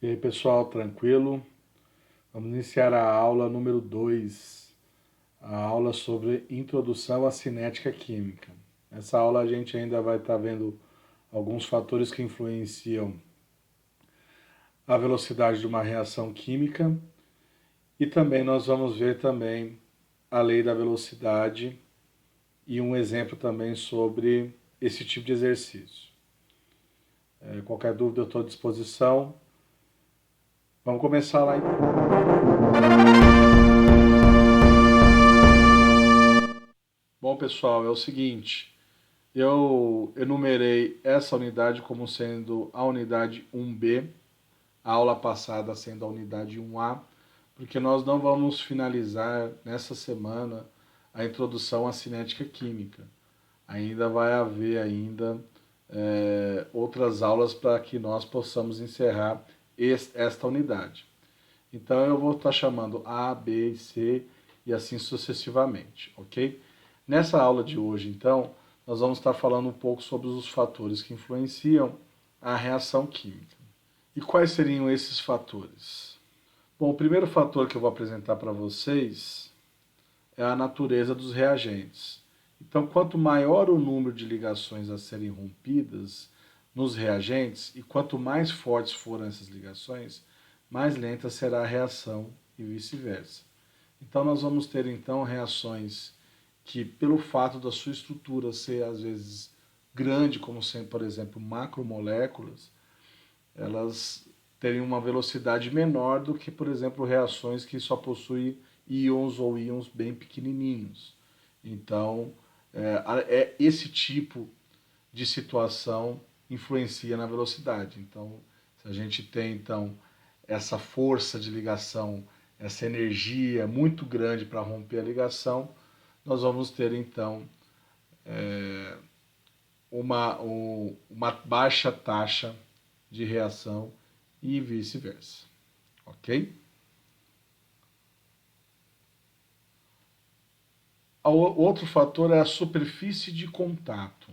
E aí, pessoal, tranquilo? Vamos iniciar a aula número 2, a aula sobre introdução à cinética química. Nessa aula a gente ainda vai estar vendo alguns fatores que influenciam a velocidade de uma reação química e também nós vamos ver também a lei da velocidade e um exemplo também sobre esse tipo de exercício. Qualquer dúvida eu estou à disposição. Vamos começar lá então. Bom, pessoal, é o seguinte, eu enumerei essa unidade como sendo a unidade 1B, a aula passada sendo a unidade 1A, porque nós não vamos finalizar nessa semana a introdução à cinética química. Ainda vai haver outras aulas para que nós possamos encerrar esta unidade. Então eu vou estar chamando A, B e C e assim sucessivamente, ok? Nessa aula de hoje, então, nós vamos estar falando um pouco sobre os fatores que influenciam a reação química. E quais seriam esses fatores? Bom, o primeiro fator que eu vou apresentar para vocês é a natureza dos reagentes. Então, quanto maior o número de ligações a serem rompidas nos reagentes e quanto mais fortes forem essas ligações, mais lenta será a reação e vice-versa. Então, nós vamos ter então reações que, pelo fato da sua estrutura ser às vezes grande, como sendo, por exemplo, macromoléculas, elas teriam uma velocidade menor do que, por exemplo, reações que só possuem íons ou íons bem pequenininhos. Então, esse tipo de situação influencia na velocidade. Então, se a gente tem então essa força de ligação, essa energia muito grande para romper a ligação, nós vamos ter então uma baixa taxa de reação e vice-versa, ok? O outro fator é a superfície de contato.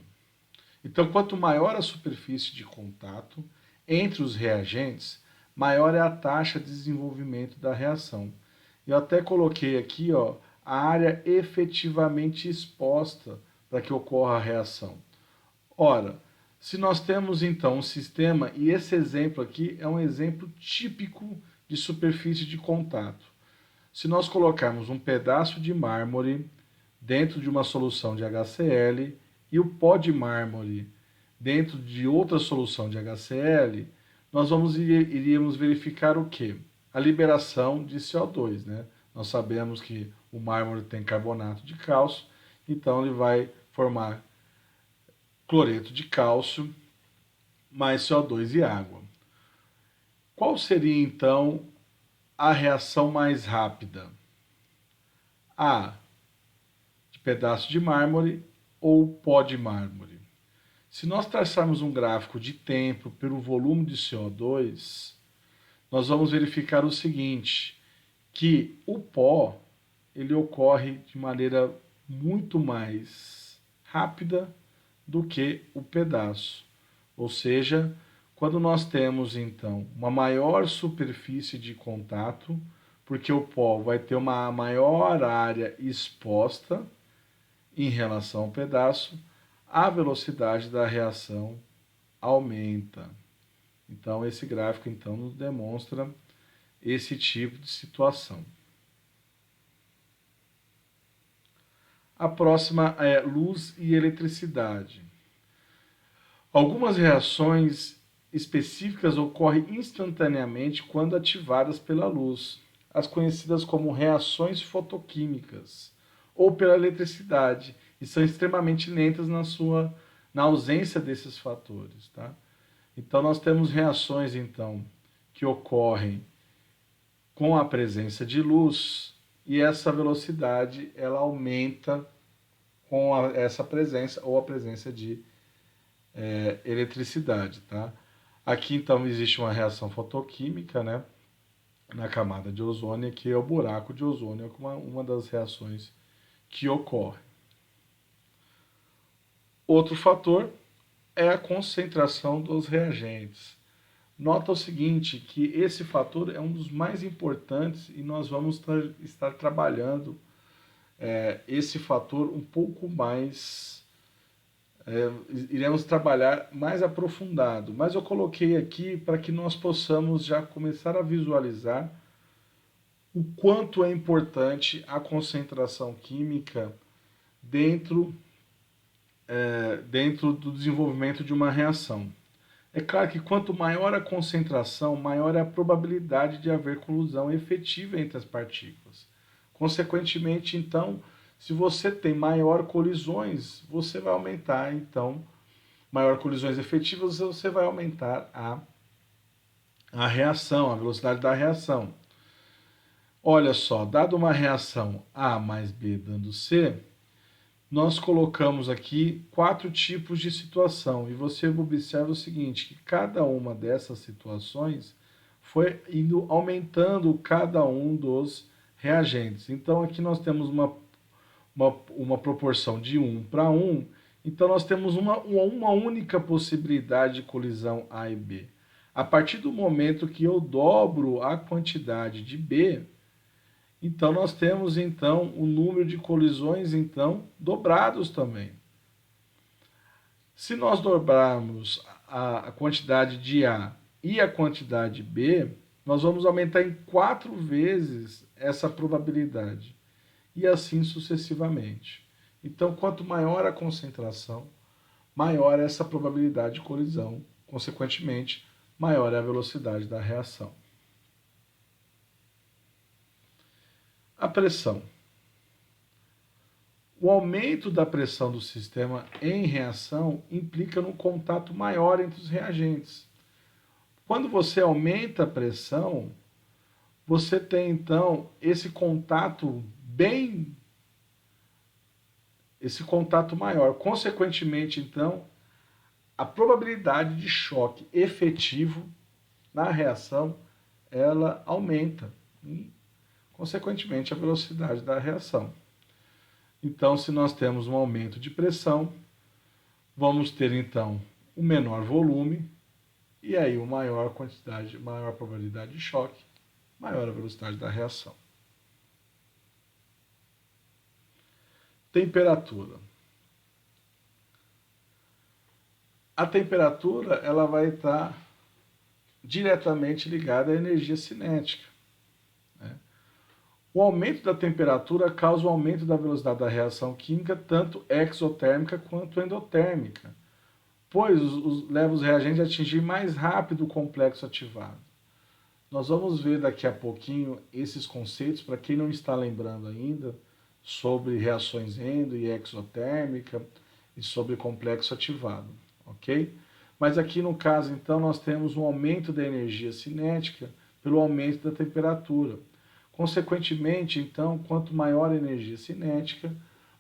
Então, quanto maior a superfície de contato entre os reagentes, maior é a taxa de desenvolvimento da reação. Eu até coloquei aqui a área efetivamente exposta para que ocorra a reação. Ora, se nós temos então um sistema, e esse exemplo aqui é um exemplo típico de superfície de contato. Se nós colocarmos um pedaço de mármore dentro de uma solução de HCl e o pó de mármore dentro de outra solução de HCl, nós iríamos verificar o quê? A liberação de CO2, né? Nós sabemos que o mármore tem carbonato de cálcio, então ele vai formar cloreto de cálcio mais CO2 e água. Qual seria então a reação mais rápida? A, de pedaço de mármore ou pó de mármore? Se nós traçarmos um gráfico de tempo pelo volume de CO2, nós vamos verificar o seguinte, que o pó ele ocorre de maneira muito mais rápida do que o pedaço. Ou seja, quando nós temos então uma maior superfície de contato, porque o pó vai ter uma maior área exposta em relação ao pedaço, a velocidade da reação aumenta. Então esse gráfico então nos demonstra esse tipo de situação. A próxima é luz e eletricidade. Algumas reações específicas ocorrem instantaneamente quando ativadas pela luz, as conhecidas como reações fotoquímicas, ou pela eletricidade, e são extremamente lentas na ausência desses fatores. Tá? Então nós temos reações então que ocorrem com a presença de luz e essa velocidade ela aumenta com essa presença ou a presença de eletricidade, tá? Aqui então existe uma reação fotoquímica, né, na camada de ozônio, que é o buraco de ozônio, é uma das reações que ocorre. Outro fator é a concentração dos reagentes. Nota o seguinte, que esse fator é um dos mais importantes e nós vamos estar trabalhando esse fator um pouco mais, iremos trabalhar mais aprofundado. Mas eu coloquei aqui para que nós possamos já começar a visualizar o quanto é importante a concentração química dentro, dentro do desenvolvimento de uma reação. É claro que quanto maior a concentração, maior é a probabilidade de haver colisão efetiva entre as partículas. Consequentemente, então, se você tem maior colisões, você vai aumentar, então, maior colisões efetivas, você vai aumentar a reação, a velocidade da reação. Olha só, dado uma reação A mais B dando C, nós colocamos aqui 4 tipos de situação e você observa o seguinte, que cada uma dessas situações foi indo aumentando cada um dos reagentes. Então aqui nós temos uma proporção de 1 para 1, então nós temos uma única possibilidade de colisão A e B. A partir do momento que eu dobro a quantidade de B, então nós temos então o número de colisões então dobrados também. Se nós dobrarmos a quantidade de A e a quantidade de B, nós vamos aumentar em 4 vezes essa probabilidade e assim sucessivamente. Então, quanto maior a concentração, maior é essa probabilidade de colisão, consequentemente, maior é a velocidade da reação. A pressão. O aumento da pressão do sistema em reação implica num contato maior entre os reagentes. Quando você aumenta a pressão, você tem então esse contato maior. Consequentemente, então, a probabilidade de choque efetivo na reação, ela aumenta. E, consequentemente, a velocidade da reação. Então, se nós temos um aumento de pressão, vamos ter então um menor volume e aí uma maior quantidade, maior probabilidade de choque, maior a velocidade da reação. Temperatura. A temperatura ela vai estar diretamente ligada à energia cinética. O aumento da temperatura causa o aumento da velocidade da reação química, tanto exotérmica quanto endotérmica, pois leva os reagentes a atingir mais rápido o complexo ativado. Nós vamos ver daqui a pouquinho esses conceitos, para quem não está lembrando ainda, sobre reações endo e exotérmica e sobre complexo ativado, ok? Mas aqui no caso, então, nós temos um aumento da energia cinética pelo aumento da temperatura. Consequentemente, então, quanto maior a energia cinética,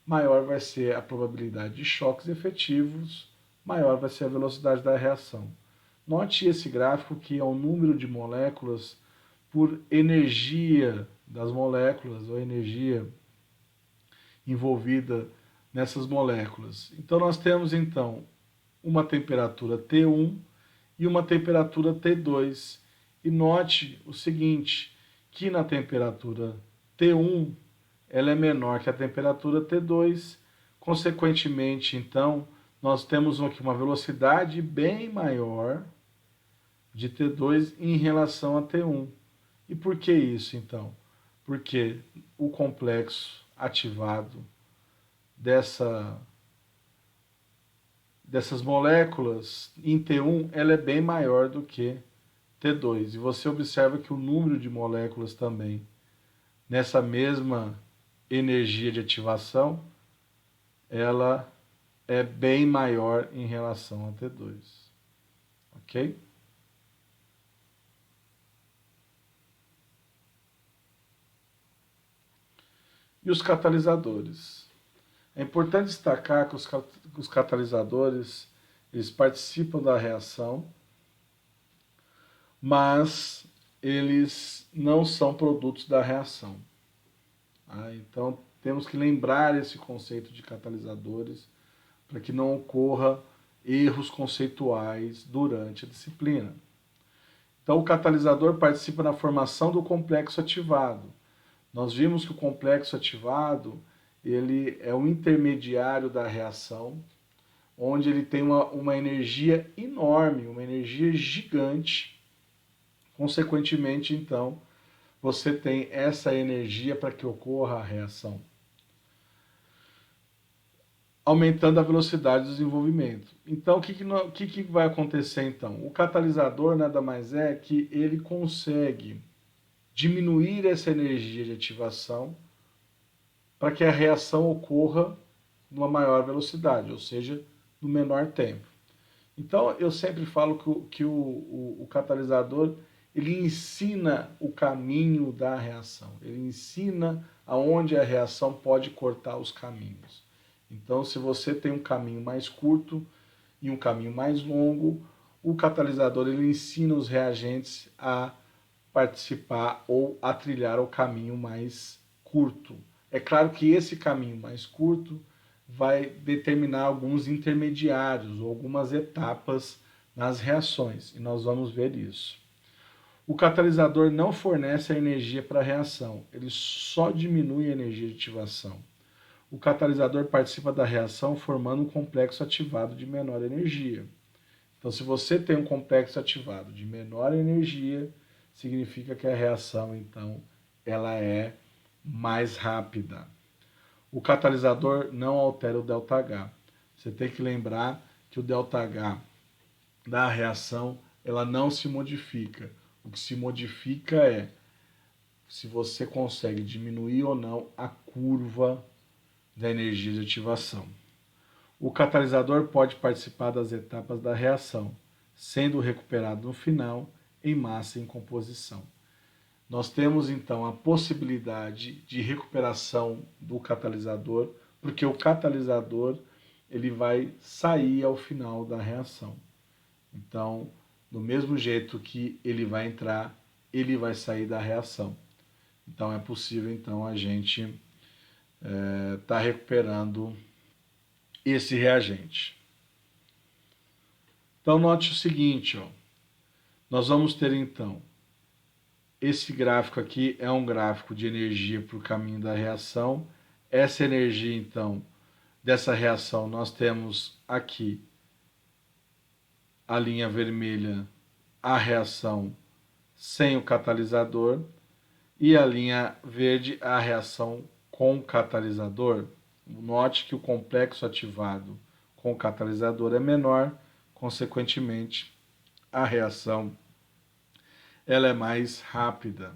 maior vai ser a probabilidade de choques efetivos, maior vai ser a velocidade da reação. Note esse gráfico que é o número de moléculas por energia das moléculas, ou energia envolvida nessas moléculas. Então nós temos então uma temperatura T1 e uma temperatura T2. E note o seguinte, que na temperatura T1 ela é menor que a temperatura T2, consequentemente, então, nós temos aqui uma velocidade bem maior de T2 em relação a T1. E por que isso, então? Porque o complexo ativado dessas moléculas em T1 ela é bem maior do que T2. E você observa que o número de moléculas também nessa mesma energia de ativação, ela é bem maior em relação a T2. Ok? E os catalisadores? É importante destacar que os catalisadores eles participam da reação, mas eles não são produtos da reação. Então, temos que lembrar esse conceito de catalisadores para que não ocorra erros conceituais durante a disciplina. Então, o catalisador participa na formação do complexo ativado. Nós vimos que o complexo ativado ele é o intermediário da reação, onde ele tem uma energia enorme, uma energia gigante. Consequentemente, então, você tem essa energia para que ocorra a reação, aumentando a velocidade do desenvolvimento. Então, o que vai acontecer então? O catalisador nada mais é que ele consegue diminuir essa energia de ativação para que a reação ocorra numa maior velocidade, ou seja, no menor tempo. Então, eu sempre falo que o catalisador ele ensina o caminho da reação, ele ensina aonde a reação pode cortar os caminhos. Então, se você tem um caminho mais curto e um caminho mais longo, o catalisador ele ensina os reagentes a participar ou a trilhar o caminho mais curto. É claro que esse caminho mais curto vai determinar alguns intermediários ou algumas etapas nas reações, e nós vamos ver isso. O catalisador não fornece a energia para a reação, ele só diminui a energia de ativação. O catalisador participa da reação formando um complexo ativado de menor energia. Então, se você tem um complexo ativado de menor energia, significa que a reação, então, ela é mais rápida. O catalisador não altera o ΔH. Você tem que lembrar que o ΔH da reação, ela não se modifica. O que se modifica é se você consegue diminuir ou não a curva da energia de ativação. O catalisador pode participar das etapas da reação, sendo recuperado no final em massa e em composição. Nós temos então a possibilidade de recuperação do catalisador, porque o catalisador ele vai sair ao final da reação. Então, do mesmo jeito que ele vai entrar, ele vai sair da reação. Então, é possível então a gente tá recuperando esse reagente. Então, note o seguinte, ó. Nós vamos ter então esse gráfico aqui é um gráfico de energia para o caminho da reação. Essa energia, então, dessa reação, nós temos aqui a linha vermelha, a reação sem o catalisador, e a linha verde, a reação com o catalisador. Note que o complexo ativado com o catalisador é menor, consequentemente, a reação ela é mais rápida.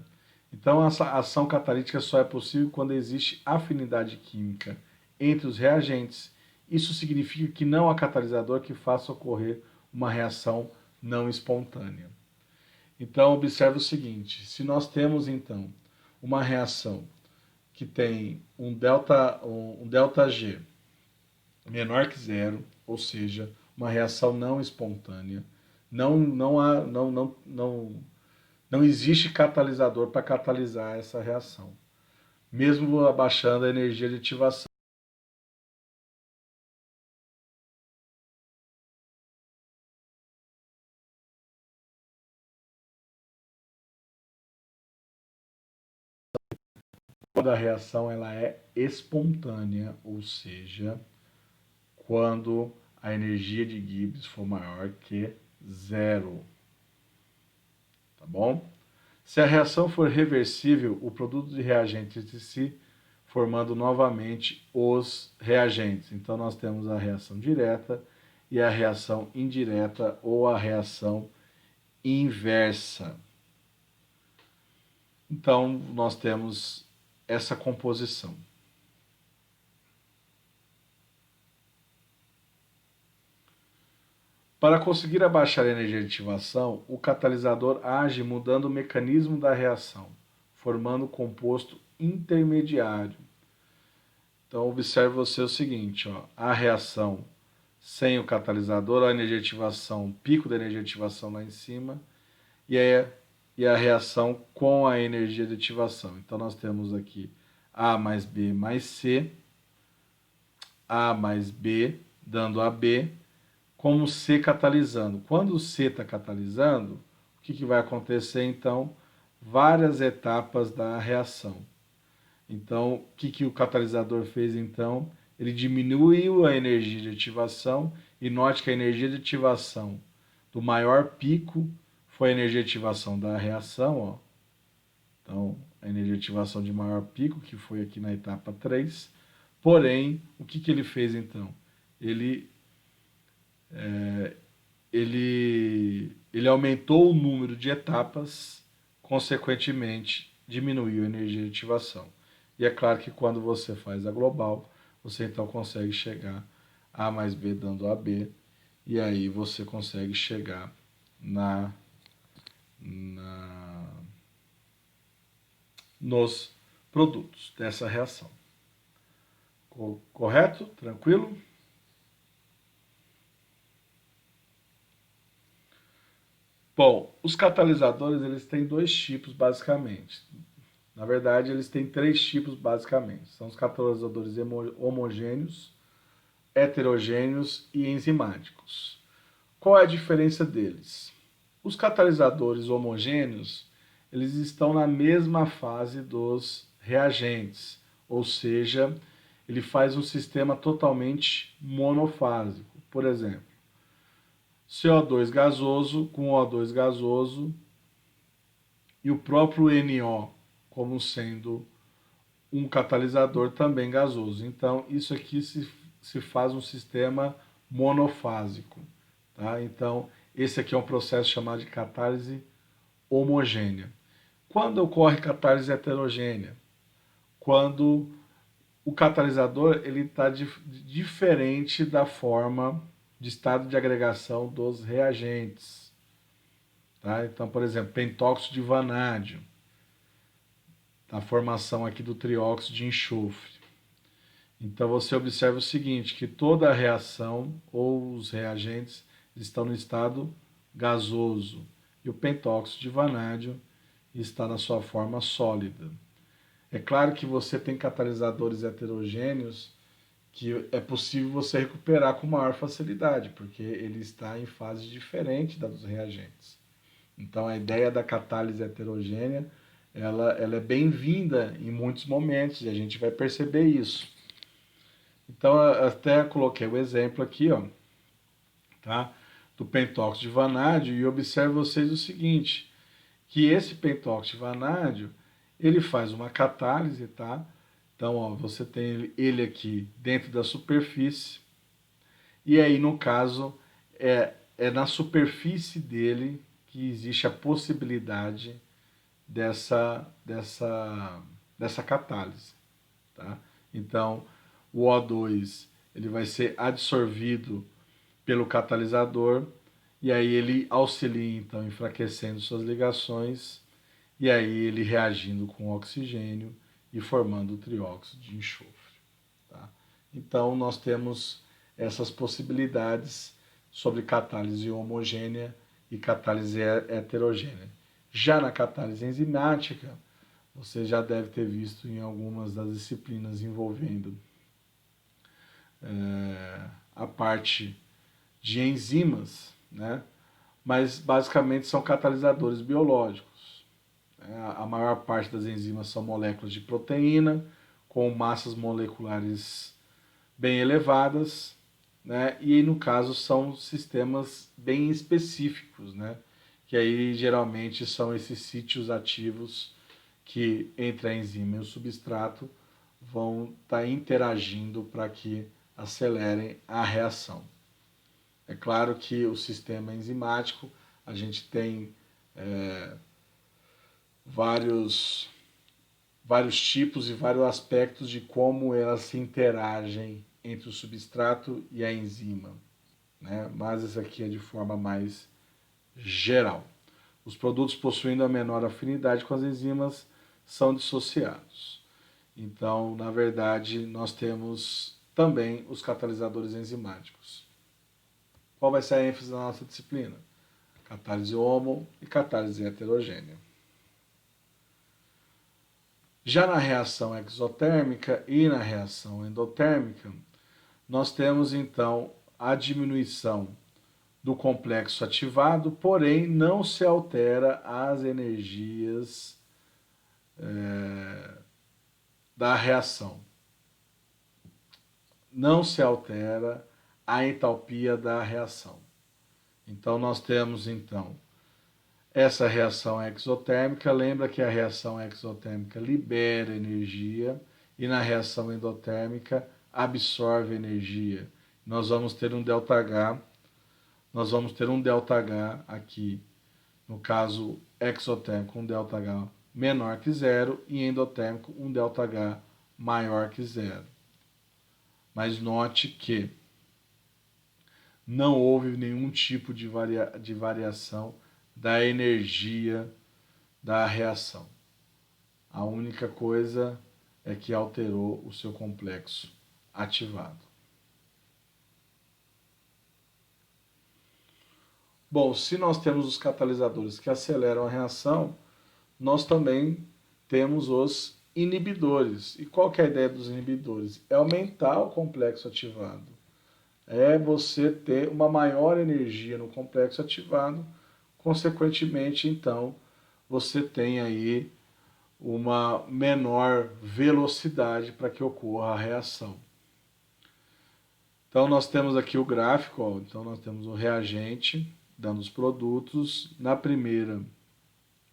Então, a ação catalítica só é possível quando existe afinidade química entre os reagentes. Isso significa que não há catalisador que faça ocorrer uma reação não espontânea. Então, observe o seguinte, se nós temos, então, uma reação que tem um ΔG menor que zero, ou seja, uma reação não espontânea, não existe catalisador para catalisar essa reação, mesmo abaixando a energia de ativação. Quando a reação ela é espontânea, ou seja, quando a energia de Gibbs for maior que zero. Tá bom? Se a reação for reversível, o produto de reagentes entre si, formando novamente os reagentes. Então, nós temos a reação direta e a reação indireta ou a reação inversa. Então, nós temos essa composição. Para conseguir abaixar a energia de ativação, o catalisador age mudando o mecanismo da reação, formando um composto intermediário. Então, observe você o seguinte, ó, a reação sem o catalisador, a energia de ativação, o pico da energia de ativação lá em cima, e a reação com a energia de ativação. Então, nós temos aqui A mais B mais C, A mais B dando AB, como C catalisando. Quando o C está catalisando, o que vai acontecer então? Várias etapas da reação. Então, o que o catalisador fez então? Ele diminuiu a energia de ativação, e note que a energia de ativação do maior pico foi a energia de ativação da reação, ó. Então, a energia de ativação de maior pico, que foi aqui na etapa 3. Porém, o que ele fez então? Ele aumentou o número de etapas, consequentemente diminuiu a energia de ativação. E é claro que quando você faz a global, você então consegue chegar A mais B dando AB, e aí você consegue chegar nos produtos dessa reação. Correto? Tranquilo? Bom, os catalisadores eles têm dois tipos basicamente. Na verdade, eles têm três tipos basicamente. São os catalisadores homogêneos, heterogêneos e enzimáticos. Qual é a diferença deles? Os catalisadores homogêneos, eles estão na mesma fase dos reagentes, ou seja, ele faz um sistema totalmente monofásico. Por exemplo, CO2 gasoso com O2 gasoso e o próprio NO como sendo um catalisador também gasoso. Então, isso aqui se faz um sistema monofásico. Tá? Então, esse aqui é um processo chamado de catálise homogênea. Quando ocorre catálise heterogênea? Quando o catalisador está diferente da forma de estado de agregação dos reagentes. Tá? Então, por exemplo, pentóxido de vanádio, a formação aqui do trióxido de enxofre. Então você observa o seguinte, que toda a reação ou os reagentes estão no estado gasoso e o pentóxido de vanádio está na sua forma sólida. É claro que você tem catalisadores heterogêneos que é possível você recuperar com maior facilidade, porque ele está em fase diferente da dos reagentes. Então a ideia da catálise heterogênea ela é bem-vinda em muitos momentos e a gente vai perceber isso. Então, até coloquei o exemplo aqui, ó, tá? Do pentóxido de vanádio, e observe vocês o seguinte, que esse pentóxido de vanádio, ele faz uma catálise, tá? Então, ó, você tem ele aqui dentro da superfície, e aí, no caso, é na superfície dele que existe a possibilidade dessa catálise. Tá? Então, o O2 ele vai ser absorvido pelo catalisador e aí ele auxilia, então, enfraquecendo suas ligações e aí ele reagindo com o oxigênio e formando o trióxido de enxofre. Tá? Então, nós temos essas possibilidades sobre catálise homogênea e catálise heterogênea. Já na catálise enzimática, você já deve ter visto em algumas das disciplinas envolvendo a parte de enzimas, né? Mas basicamente são catalisadores biológicos. A maior parte das enzimas são moléculas de proteína, com massas moleculares bem elevadas, né? E no caso são sistemas bem específicos, né? Que aí geralmente são esses sítios ativos que entre a enzima e o substrato vão estar interagindo para que acelerem a reação. É claro que o sistema enzimático, a gente tem vários tipos e vários aspectos de como elas se interagem entre o substrato e a enzima, né? Mas isso aqui é de forma mais geral. Os produtos possuindo a menor afinidade com as enzimas são dissociados. Então, na verdade, nós temos também os catalisadores enzimáticos. Qual vai ser a ênfase da nossa disciplina? Catálise homo e catálise heterogênea. Já na reação exotérmica e na reação endotérmica, nós temos então a diminuição do complexo ativado, porém não se altera as energias da reação. Não se altera a entalpia da reação. Então nós temos então essa reação exotérmica. Lembra que a reação exotérmica libera energia e na reação endotérmica absorve energia. Nós vamos ter um ΔH. Nós vamos ter um ΔH aqui, no caso exotérmico, um ΔH menor que zero e endotérmico um ΔH maior que zero. Mas note que não houve nenhum tipo de variação da energia da reação. A única coisa é que alterou o seu complexo ativado. Bom, se nós temos os catalisadores que aceleram a reação, nós também temos os inibidores. E qual que é a ideia dos inibidores? É aumentar o complexo ativado. É você ter uma maior energia no complexo ativado, consequentemente, então, você tem aí uma menor velocidade para que ocorra a reação. Então, nós temos aqui o gráfico, ó. Então nós temos o reagente dando os produtos. Na primeira,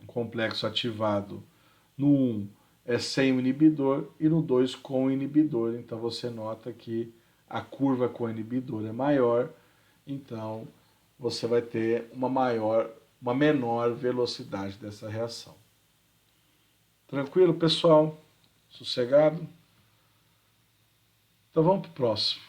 o complexo ativado no 1 é sem o inibidor e no 2 com o inibidor. Então você nota que a curva com o inibidor é maior, então você vai ter uma menor velocidade dessa reação. Tranquilo, pessoal? Sossegado? Então vamos para o próximo.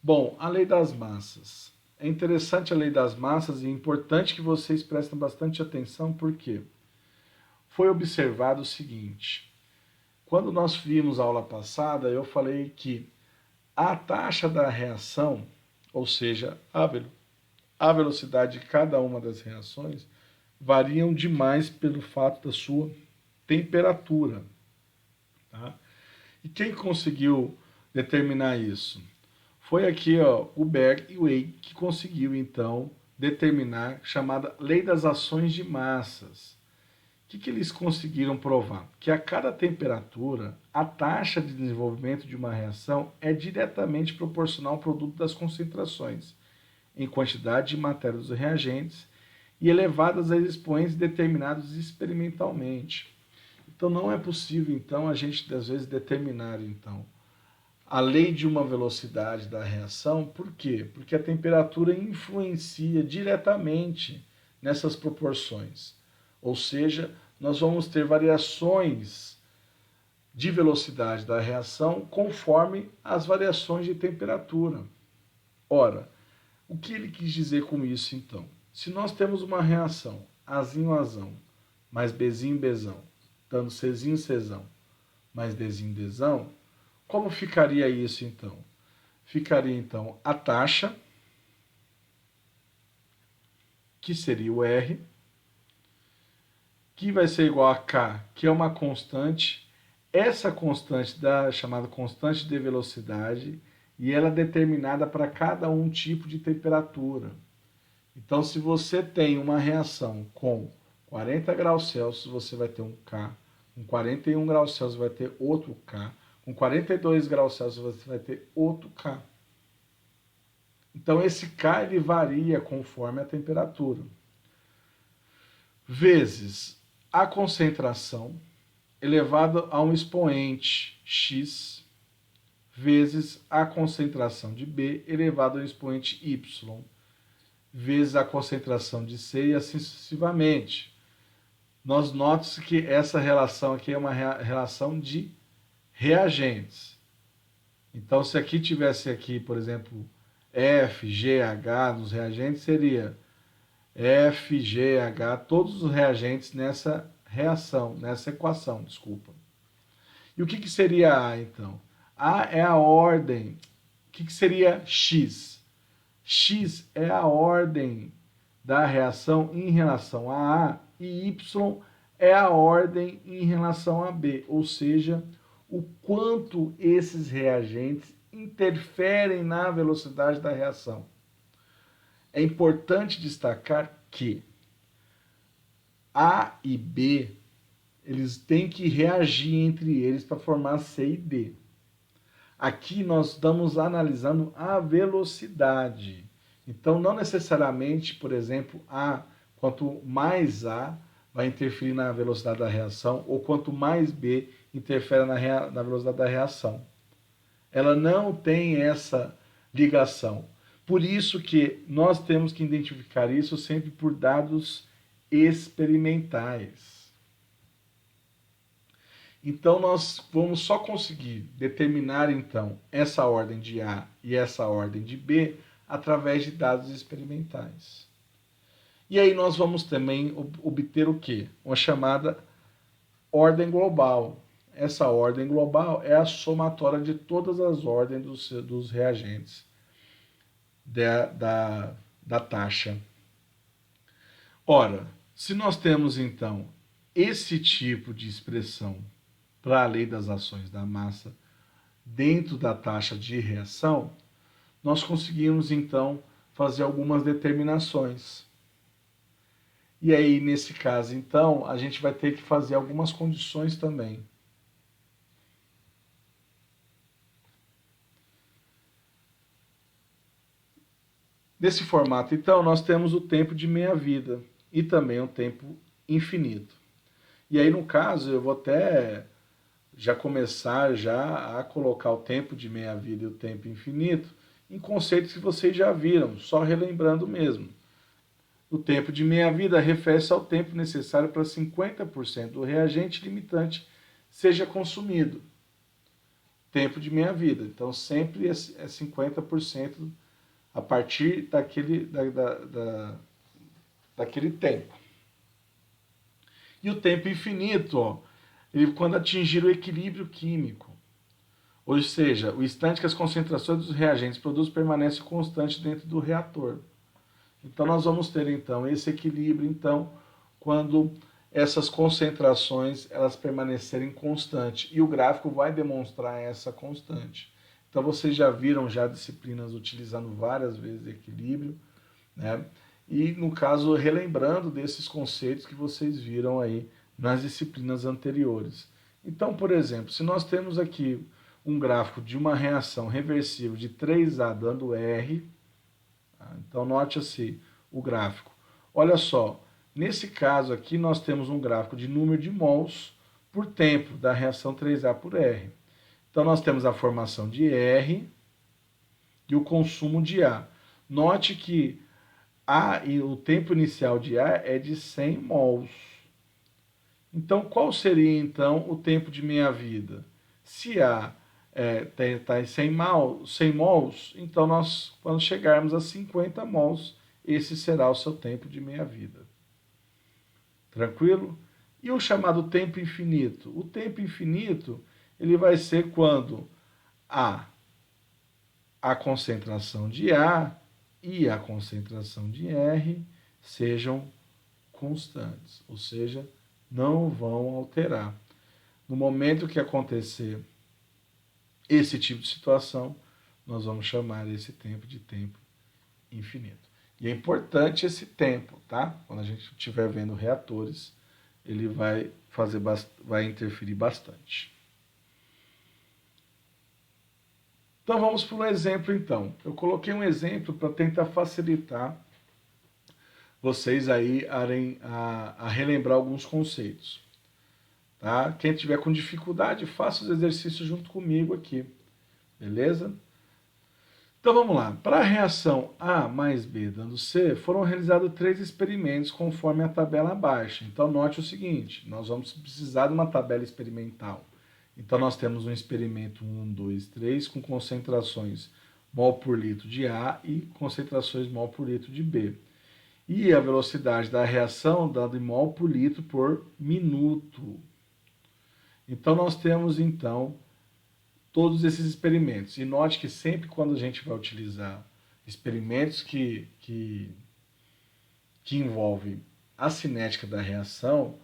Bom, a lei das massas. É interessante a lei das massas e é importante que vocês prestem bastante atenção, porque foi observado o seguinte: quando nós vimos a aula passada, eu falei que a taxa da reação, ou seja, a velocidade de cada uma das reações, variam demais pelo fato da sua temperatura. Tá? E quem conseguiu determinar isso? Foi aqui, ó, o Berg e o Weil que conseguiu, então, determinar a chamada lei das ações de massas. O que eles conseguiram provar? Que a cada temperatura, a taxa de desenvolvimento de uma reação é diretamente proporcional ao produto das concentrações, em quantidade de matéria dos reagentes, e elevadas a expoentes determinados experimentalmente. Então não é possível, então, a gente, às vezes, determinar, então, a lei de uma velocidade da reação. Por quê? Porque a temperatura influencia diretamente nessas proporções. Ou seja, nós vamos ter variações de velocidade da reação conforme as variações de temperatura. Ora, o que ele quis dizer com isso, então? Se nós temos uma reação Azinho-Azão mais Bzinho-Bzão, dando Czinho-Czão mais Dzinho-Dzão, como ficaria isso, então? Ficaria, então, a taxa, que seria o R, que vai ser igual a K, que é uma constante. Essa constante da chamada constante de velocidade, e ela é determinada para cada um tipo de temperatura. Então, se você tem uma reação com 40 graus Celsius, você vai ter um K. Com 41 graus Celsius, vai ter outro K. Com 42 graus Celsius, você vai ter outro K. Então, esse K ele varia conforme a temperatura. Vezes a concentração elevada a um expoente x, vezes a concentração de B elevado a um expoente y, vezes a concentração de C e assim sucessivamente. Nós notamos que essa relação aqui é uma relação de reagentes. Então, se aqui tivesse aqui, por exemplo, F, G, H nos reagentes, seria F, G, H, todos os reagentes nessa reação, nessa equação, desculpa. E o que seria A, então? A é a ordem. O que seria X? X é a ordem da reação em relação a A e Y é a ordem em relação a B, ou seja, o quanto esses reagentes interferem na velocidade da reação. É importante destacar que A e B, eles têm que reagir entre eles para formar C e D. Aqui nós estamos analisando a velocidade. Então, não necessariamente, por exemplo, quanto mais A vai interferir na velocidade da reação, ou quanto mais B interfere na velocidade da reação. Ela não tem essa ligação. Por isso que nós temos que identificar isso sempre por dados experimentais. Então nós vamos só conseguir determinar então essa ordem de A e essa ordem de B através de dados experimentais. E aí nós vamos também obter o quê? Uma chamada ordem global. Essa ordem global é a somatória de todas as ordens dos reagentes da taxa. Ora, se nós temos então esse tipo de expressão para a lei das ações da massa dentro da taxa de reação, nós conseguimos então fazer algumas determinações. E aí, nesse caso, então, a gente vai ter que fazer algumas condições também. Nesse formato, então, nós temos o tempo de meia-vida e também o tempo infinito. E aí, no caso, eu vou até já começar a colocar o tempo de meia-vida e o tempo infinito em conceitos que vocês já viram, só relembrando mesmo. O tempo de meia-vida refere-se ao tempo necessário para 50% do reagente limitante seja consumido. Tempo de meia-vida. Então, sempre é 50% a partir daquele tempo. E o tempo infinito, ele quando atingir o equilíbrio químico. Ou seja, o instante que as concentrações dos reagentes produzem permanece constante dentro do reator. Então nós vamos ter então esse equilíbrio então quando essas concentrações elas permanecerem constantes e o gráfico vai demonstrar essa constante. Então vocês já viram já disciplinas utilizando várias vezes equilíbrio, né? E no caso relembrando desses conceitos que vocês viram aí nas disciplinas anteriores. Então, por exemplo, se nós temos aqui um gráfico de uma reação reversível de 3A dando R, então note-se o gráfico. Olha só, nesse caso aqui nós temos um gráfico de número de mols por tempo da reação 3A por R. Então nós temos a formação de R e o consumo de A. Note que o tempo inicial de A é de 100 mols. Então qual seria então o tempo de meia-vida? Se A está em 100 mols, então nós, quando chegarmos a 50 mols, esse será o seu tempo de meia-vida. Tranquilo? E o chamado tempo infinito? O tempo infinito ele vai ser quando a concentração de A e a concentração de R sejam constantes, ou seja, não vão alterar. No momento que acontecer esse tipo de situação, nós vamos chamar esse tempo de tempo infinito. E é importante esse tempo, tá? Quando a gente estiver vendo reatores, ele vai interferir bastante. Então vamos para um exemplo então. Eu coloquei um exemplo para tentar facilitar vocês aí a relembrar alguns conceitos. Tá? Quem tiver com dificuldade, faça os exercícios junto comigo aqui. Beleza? Então vamos lá. Para a reação A mais B dando C, foram realizados 3 experimentos conforme a tabela abaixo. Então note o seguinte, nós vamos precisar de uma tabela experimental. Então nós temos um experimento 1, 2, 3 com concentrações mol por litro de A e concentrações mol por litro de B. E a velocidade da reação dada em mol por litro por minuto. Então nós temos então todos esses experimentos. E note que sempre quando a gente vai utilizar experimentos que envolvem a cinética da reação,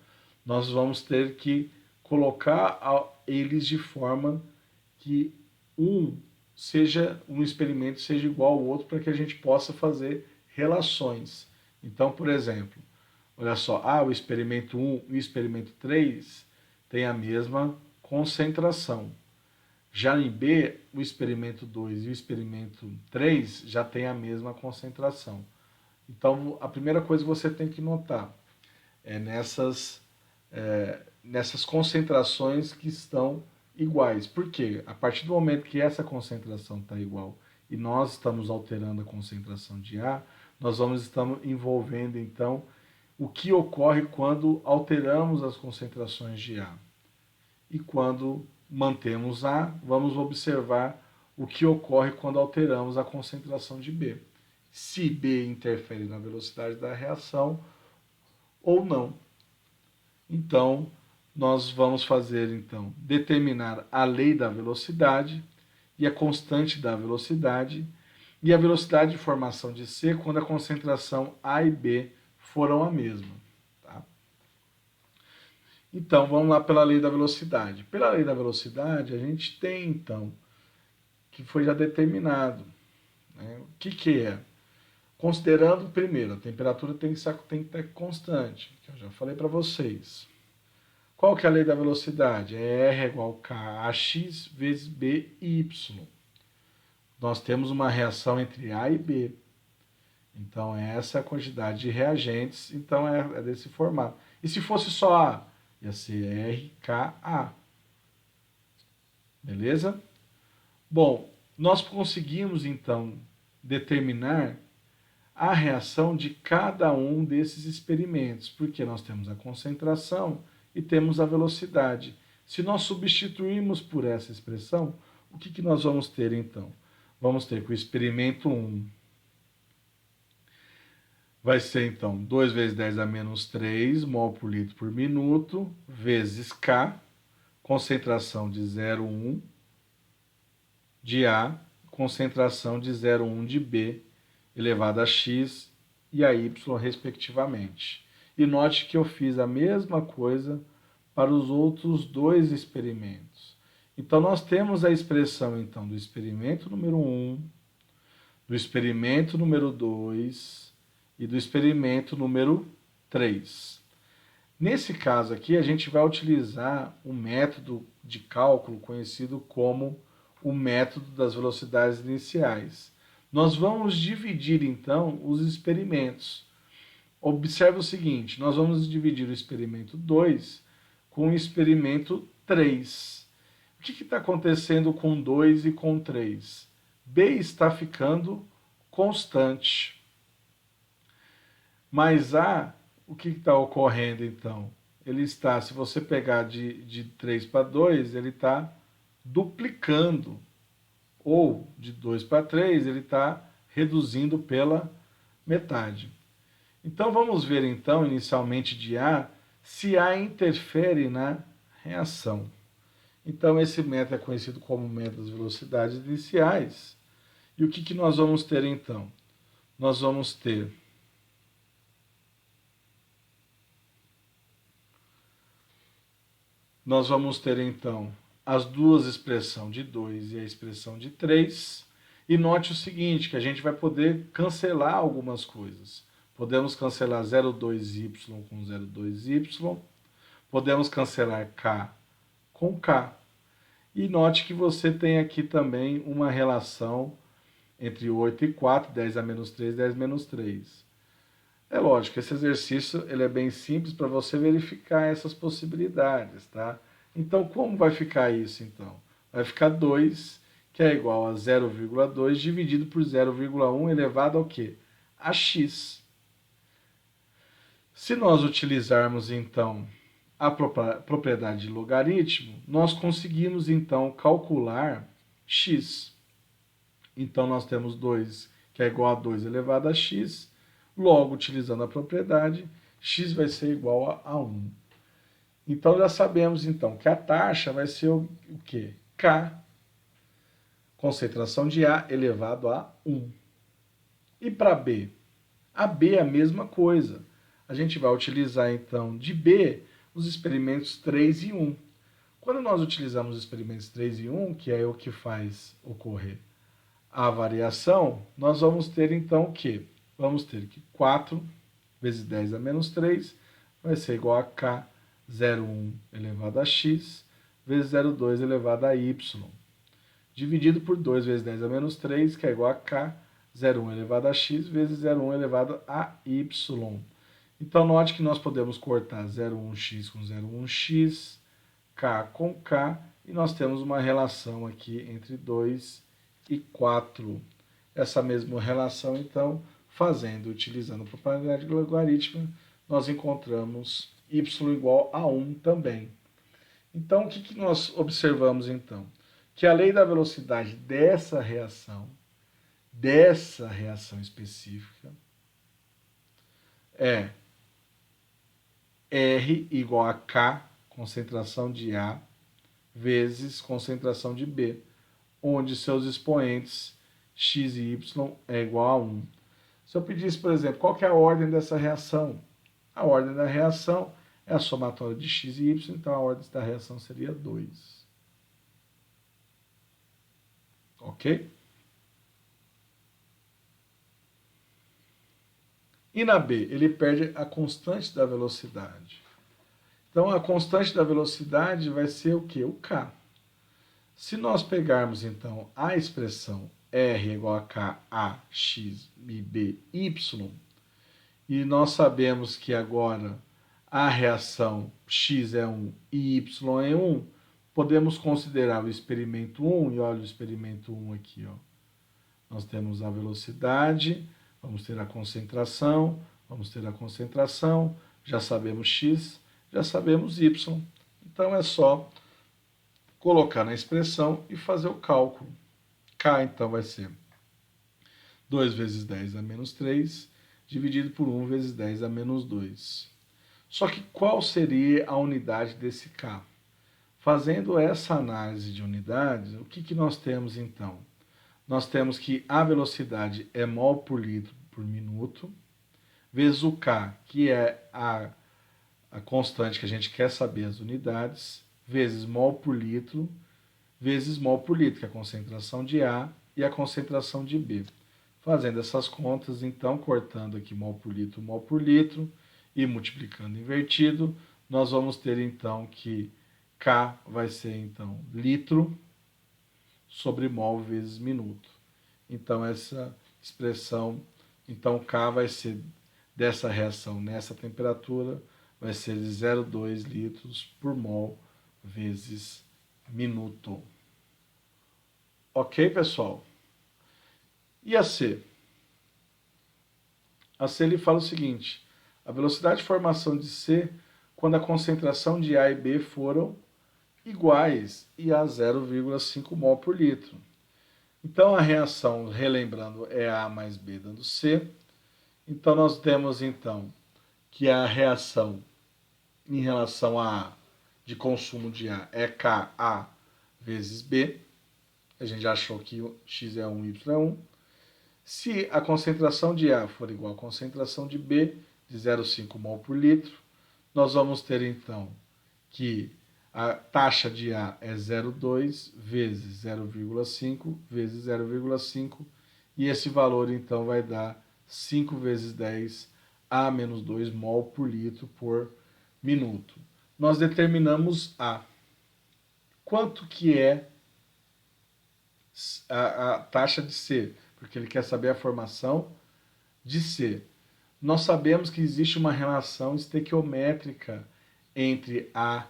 nós vamos ter que colocar eles de forma que um experimento seja igual ao outro para que a gente possa fazer relações. Então, por exemplo, olha só, o experimento 1 e o experimento 3 têm a mesma concentração. Já em B, o experimento 2 e o experimento 3 já têm a mesma concentração. Então, a primeira coisa que você tem que notar é nessas concentrações que estão iguais. Por quê? A partir do momento que essa concentração está igual e nós estamos alterando a concentração de A, nós vamos estar envolvendo, então, o que ocorre quando alteramos as concentrações de A. E quando mantemos A, vamos observar o que ocorre quando alteramos a concentração de B. Se B interfere na velocidade da reação ou não. Então, nós vamos fazer, então, determinar a lei da velocidade e a constante da velocidade e a velocidade de formação de C quando a concentração A e B foram a mesma. Tá? Então, vamos lá pela lei da velocidade. Pela lei da velocidade, a gente tem, então, que foi já determinado. Né? O que é? Considerando, primeiro, a temperatura tem que estar constante, que eu já falei para vocês. Qual que é a lei da velocidade? É R igual a KAX vezes BY. Nós temos uma reação entre A e B. Então, essa é a quantidade de reagentes, então é desse formato. E se fosse só A? Ia ser RKA. Beleza? Bom, nós conseguimos, então, determinar a reação de cada um desses experimentos, porque nós temos a concentração e temos a velocidade. Se nós substituirmos por essa expressão, o que nós vamos ter então? Vamos ter que o experimento 1 vai ser então 2 vezes 10 a menos 3 mol por litro por minuto, vezes K, concentração de 0,1 de A, concentração de 0,1 de B, elevado a x e a y, respectivamente. E note que eu fiz a mesma coisa para os outros dois experimentos. Então, nós temos a expressão então, do experimento número 1, do experimento número 2 e do experimento número 3. Nesse caso aqui, a gente vai utilizar um método de cálculo conhecido como o método das velocidades iniciais. Nós vamos dividir, então, os experimentos. Observe o seguinte, nós vamos dividir o experimento 2 com o experimento 3. O que está acontecendo com 2 e com 3? B está ficando constante. Mas A, o que está ocorrendo, então? Ele está, se você pegar de 3 para 2, ele está duplicando. Ou de 2 para 3, ele está reduzindo pela metade. Então, vamos ver, então, inicialmente de A, se A interfere na reação. Então, esse método é conhecido como método das velocidades iniciais. E o que nós vamos ter, então? Nós vamos ter então, as duas expressões de 2 e a expressão de 3. E note o seguinte, que a gente vai poder cancelar algumas coisas. Podemos cancelar 0,2y com 0,2y. Podemos cancelar k com k. E note que você tem aqui também uma relação entre 8 e 4, 10 a menos 3, 10 menos 3. É lógico, esse exercício ele é bem simples para você verificar essas possibilidades, tá? Então, como vai ficar isso, então? Vai ficar 2, que é igual a 0,2 dividido por 0,1 elevado ao quê? A x. Se nós utilizarmos, então, a propriedade de logaritmo, nós conseguimos, então, calcular x. Então, nós temos 2, que é igual a 2 elevado a x. Logo, utilizando a propriedade, x vai ser igual a 1. Então, já sabemos, então, que a taxa vai ser o quê? K, concentração de A elevado a 1. E para B? A B é a mesma coisa. A gente vai utilizar, então, de B, os experimentos 3 e 1. Quando nós utilizamos os experimentos 3 e 1, que é o que faz ocorrer a variação, nós vamos ter, então, o quê? vamos ter que 4 vezes 10 a menos 3 vai ser igual a K 0,1 elevado a x vezes 0,2 elevado a y, dividido por 2 vezes 10 a menos 3, que é igual a K 0,1 elevado a x vezes 0,1 elevado a y. Então, note que nós podemos cortar 0,1x com 0,1x, K com K, e nós temos uma relação aqui entre 2 e 4. Essa mesma relação, então, utilizando a propriedade logarítmica, nós encontramos y igual a 1 também. Então, o que nós observamos, então? Que a lei da velocidade dessa reação específica, é R igual a K, concentração de A, vezes concentração de B, onde seus expoentes x e y é igual a 1. Se eu pedisse, por exemplo, qual que é a ordem dessa reação? A ordem da reação é a somatória de x e y, então a ordem da reação seria 2. Ok? E na B, ele perde a constante da velocidade. Então, a constante da velocidade vai ser o quê? O K. Se nós pegarmos, então, a expressão R igual a K, A, X, e B, Y, e nós sabemos que agora a reação X é 1 e Y é 1, podemos considerar o experimento 1, e olha o experimento 1 aqui, ó. Nós temos a velocidade, vamos ter a concentração, já sabemos X, já sabemos Y. Então é só colocar na expressão e fazer o cálculo. K, então, vai ser 2 vezes 10 a menos 3, dividido por 1 vezes 10 a menos 2. Só que qual seria a unidade desse K? Fazendo essa análise de unidades, o que nós temos, então? Nós temos que a velocidade é mol por litro por minuto, vezes o K, que é a constante que a gente quer saber as unidades, vezes mol por litro, vezes mol por litro, que é a concentração de A e a concentração de B. Fazendo essas contas, então, cortando aqui mol por litro, e multiplicando invertido, nós vamos ter, então, que K vai ser, então, litro sobre mol vezes minuto. Então, essa expressão, então, K vai ser dessa reação nessa temperatura, vai ser de 0,2 litros por mol vezes minuto. Ok, pessoal? E a C? A C ele fala o seguinte: a velocidade de formação de C quando a concentração de A e B foram iguais e a 0,5 mol por litro. Então a reação, relembrando, é A mais B dando C. Então nós temos então que a reação em relação a A de consumo de A é KA vezes B. A gente já achou que X é 1, Y é 1. Se a concentração de A for igual à concentração de B, de 0,5 mol por litro, nós vamos ter então que a taxa de A é 0,2 vezes 0,5 vezes 0,5, e esse valor então vai dar 5 vezes 10 a menos 2 mol por litro por minuto. Nós determinamos A. Quanto que é a taxa de C? Porque ele quer saber a formação de C. Nós sabemos que existe uma relação estequiométrica entre A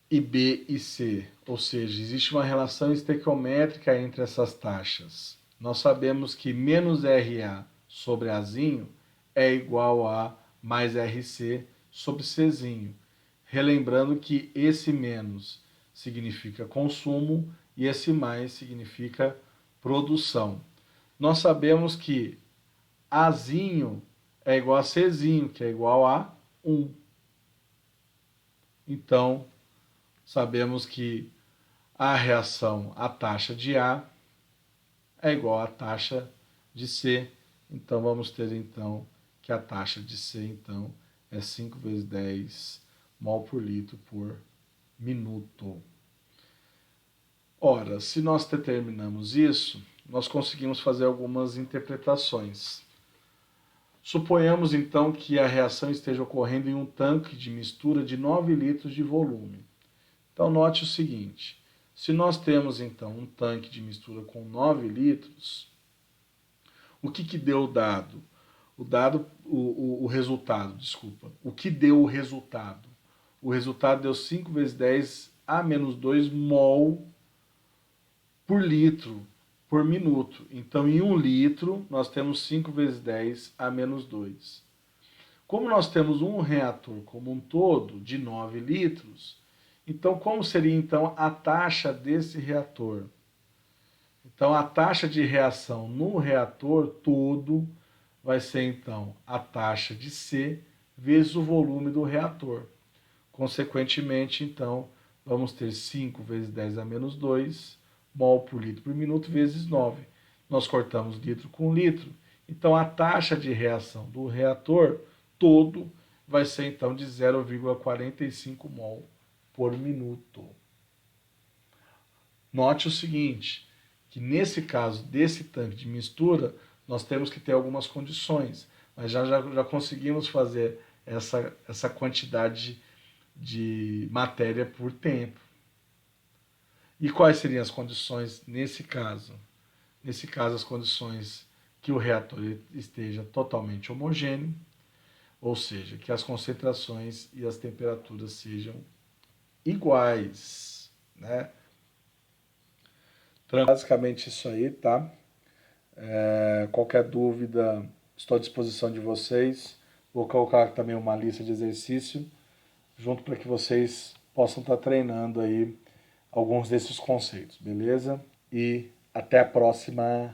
e B e C, ou seja, existe uma relação estequiométrica entre essas taxas. Nós sabemos que menos RA sobre Azinho é igual a mais RC sobre Czinho. Relembrando que esse menos significa consumo e esse mais significa produção. Nós sabemos que Azinho é igual a Czinho, que é igual a 1. Então, sabemos que a reação, a taxa de A é igual à taxa de C. Então, vamos ter então que a taxa de C então é 5 vezes 10 mol por litro por minuto. Ora, se nós determinamos isso, nós conseguimos fazer algumas interpretações. Suponhamos então que a reação esteja ocorrendo em um tanque de mistura de 9 litros de volume. Então note o seguinte, se nós temos então um tanque de mistura com 9 litros, o que deu o dado? O resultado, desculpa. O que deu o resultado? O resultado deu 5 vezes 10 a menos 2 mol por litro por minuto. Então, em 1 litro, nós temos 5 vezes 10 a menos 2. Como nós temos um reator como um todo de 9 litros, então como seria então a taxa desse reator? Então, a taxa de reação no reator todo vai ser, então, a taxa de C vezes o volume do reator. Consequentemente, então, vamos ter 5 vezes 10 a menos 2 mol por litro por minuto vezes 9. Nós cortamos litro com litro. Então, a taxa de reação do reator todo vai ser, então, de 0,45 mol por minuto. Note o seguinte, que nesse caso desse tanque de mistura, nós temos que ter algumas condições, mas já conseguimos fazer essa quantidade de matéria por tempo. E quais seriam as condições nesse caso? Nesse caso, as condições que o reator esteja totalmente homogêneo, ou seja, que as concentrações e as temperaturas sejam iguais, né? Basicamente isso aí, tá? Qualquer dúvida, estou à disposição de vocês. Vou colocar também uma lista de exercício, junto para que vocês possam estar treinando aí alguns desses conceitos, beleza? E até a próxima.